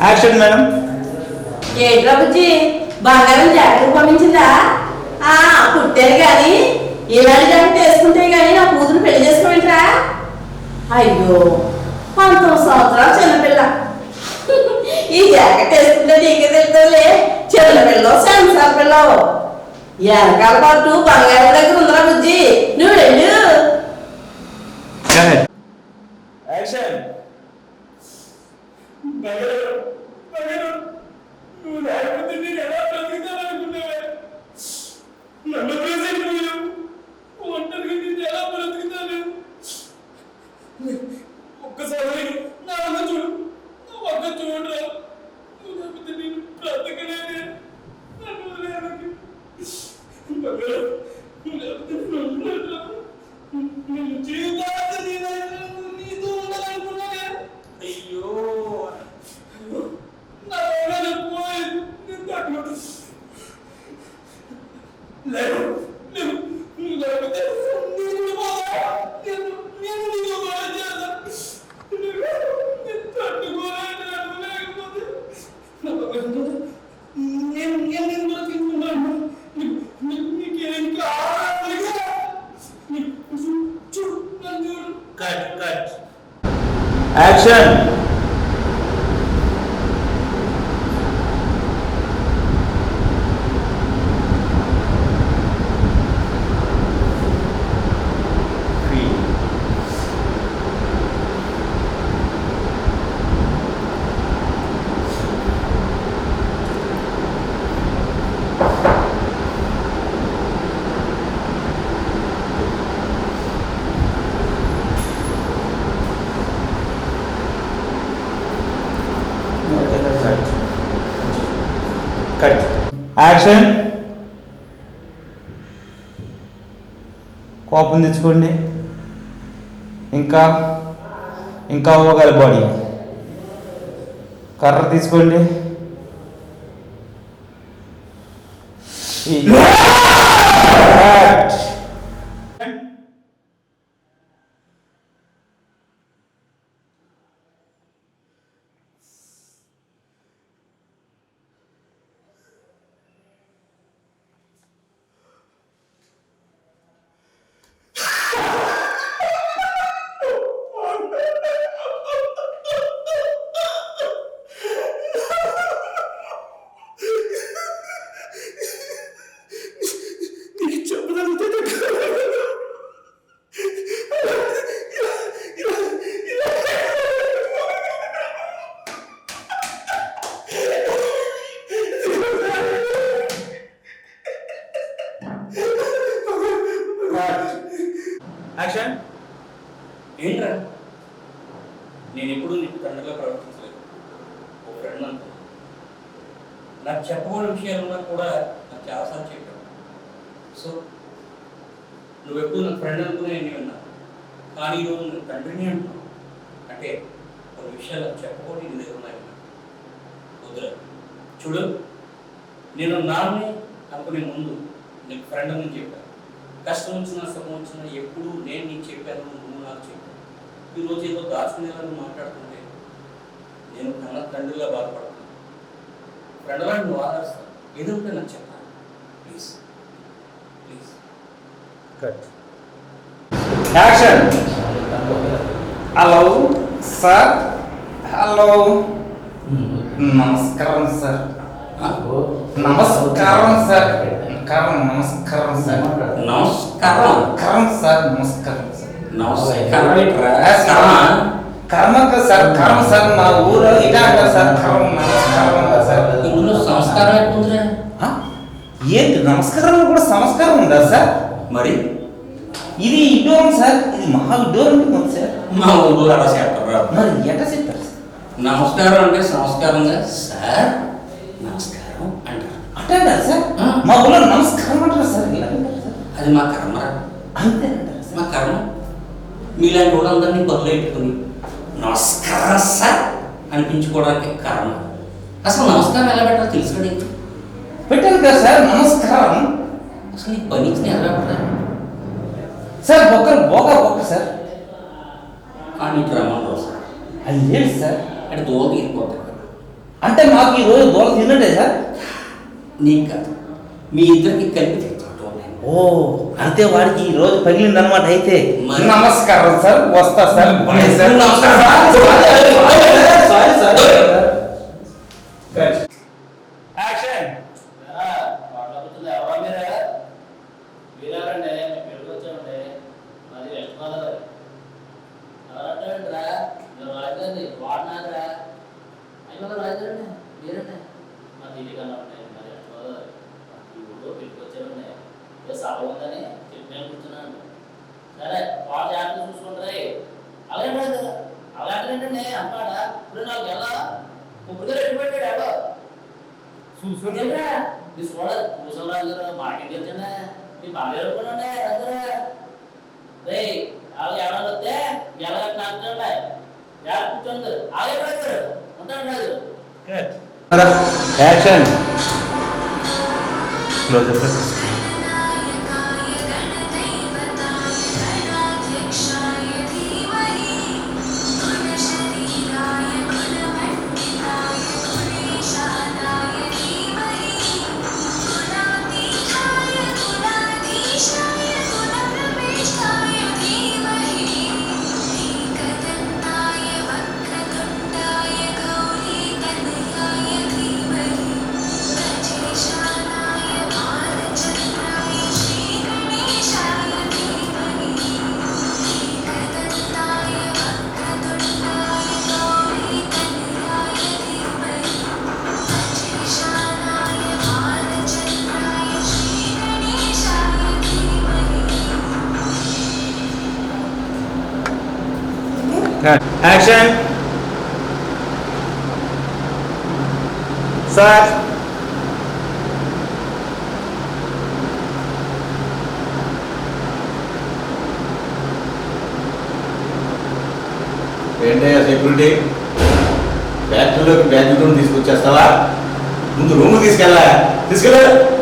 Action madam. ఏంట్రా బుజ్జి బంగారం jacket పంపించిందా? పుట్టాను కానీ ఇలాంటి జాకెట్ వేసుకుంటే కానీ నా కూతురు పెళ్లి చేసుకోమంటరా? అయ్యో 19 సంవత్సరాలు చిన్నపిల్ల. ఈ జాకెట్ వేసుకుంటే నీకే తెలుస్తుందిలే, చిన్నపిల్ల సెన్సార్ పిల్ల. వెనకాల పట్టు బంగారం దగ్గర ఉందిరా బుజ్జి, నువ్వు వెళ్ళు. యాక్షన్. నువ్వు లేకపోతే నేను ఎలా బ్రతుకుతాననుకున్నావే? నన్ను చూసి ఒంటరిగా నేను ఎలా బ్రతుకుతాను? ఒక్కసారి నా అన్న చూడు, నువ్వు అక్క చూడరా. నువ్వు లేకపోతే నేను బ్రతకలేనే. నన్ను లేదని నువ్వు లేకపోతే నేను ఉండలేదురా. నేను జీవితాంతం నీతో ఉండాలనుకున్నానే. అయ్యో నా పోయి నేను తట్టుకోడు లేదు. నువ్వు లేకపోతే నేను యాక్షన్. కట్. యాక్షన్. కోపం తెచ్చుకోండి. ఇంకా ఇంకా అవ్వగల బాడీ. కర్ర తీసుకోండి. యాక్షన్. ఏంట్రా, నేను ఎప్పుడూ నీకు తండ్రిగా ప్రవర్తించలేదు. ఓ ఫ్రెండ్ అంతా నాకు చెప్పబోని విషయాలున్నా కూడా నాకు చాలాసార్లు చెప్పాను. సో నువ్వెప్పుడు నా ఫ్రెండ్ అనుకునే నేను విన్నా, కానీ ఈరోజు నేను తండ్రిని అంటున్నావు అంటే కొన్ని విషయాలు నాకు చెప్పబోని నీ దగ్గర ఉన్నాయి. వద్దురా చూడు, నేను నాన్నే అనుకునే ముందు నీకు ఫ్రెండ్ అని చెప్పాను. కష్టం వచ్చినా సుఖం వచ్చినా ఎప్పుడు నేను నీకు చెప్పాను, నువ్వు నాకు చెప్పాను. ఈరోజు ఏదో దాచుకునేలాగా మాట్లాడుతుంటే నేను కన్న తండ్రిగా బాధపడుతున్నాను. ఫ్రెండ్లా నువ్వు ఆదరిస్తాను, ఏదంటే నాకు చెప్పాను. Please please. Cut. Action. Hello sir. Hello. నమస్కారం సార్. నమస్కారం సార్. నమస్కారం సార్. నమస్కారం సార్. నమస్కారం సార్. కర్మ సార్. కర్మ సార్. మా ఊరు ఇలా అంటారు సార్. కర్మ నమస్కారం సార్. ఇందులో సంస్కారం అయిపోతుందిరా. ఏంటి నమస్కారం కూడా సంస్కారం ఉందా సార్? మరి ఇది విడ్డూరం సార్. ఇది మహా విడ్డూరం ఉంటుంది సార్. మా ఊళ్ళో అలా చేస్తారా? మరి ఎట్లా చెప్తారు సార్? నమస్కారం అంటే సంస్కారంగా సార్ నమస్కారం అంటారు. అంటారా సార్? మా ఊళ్ళో నమస్కారం అంటారు సార్. ఇలా అంటారు సార్. అది మా కర్మ. అంతే అంటారు సార్. మా కర్మ. మీలాంటి వాళ్ళందరినీ బదులెట్టుకుని నమస్కారం సార్ అనిపించుకోవడానికి కర్మ. అసలు నమస్కారం ఎలా పెట్టాలో తెలుసు నీకు? పెట్టాను కదా సార్ నమస్కారం. అసలు నీకు పని ఎలా పెట్టాలి సార్? బొక్క సార్. కానీ రమ్మని సార్ అది లేదు సార్. అంటే దోవ తీరిపోతాయి. అంటే మాకు ఈ రోజు దోల తినండి సార్. నీకు కాదు, మీ ఇద్దరికి కలిపి తెచ్చుకోవటం. ఓ అంటే వాడికి ఈ రోజు పగిలింది అనమాట. అయితే మరి- నమస్కారం సార్, వస్తా సార్. Bye sir. నమస్కారం. Sorry sir. యాక్షన్. ఉందని చెప్పి కూర్చున్నాను. సరే వాళ్ళ జాగ్రత్త చూసుకుంటారే. అలాంటి అంటాడా ఇప్పుడు నాకు ఎలా ముగ్గురు రెడ్డి పెట్టాడు ఎవడో చూసుకుంటా నీ చూడాలి కూర్చోరాజు మాకే తెలిసిన నీ బాగా అనుకున్నాడే అందరూ రే వాళ్ళు ఎవరైనా వస్తే ఎలా నాకుతుండే ఎలా కూర్చోండి ఆగే రాజు ఉంటాడు రాజు. యాక్షన్. క్లోజ్. యాక్షన్. సార్ ఏంటయ్యా సెక్యూరిటీ, ఫ్యాక్టరీలోకి బ్యాగ్తో తీసుకొచ్చేస్తావా? ముందు రూమ్ తీసుకెళ్ళా. తీసుకెళ్ళా.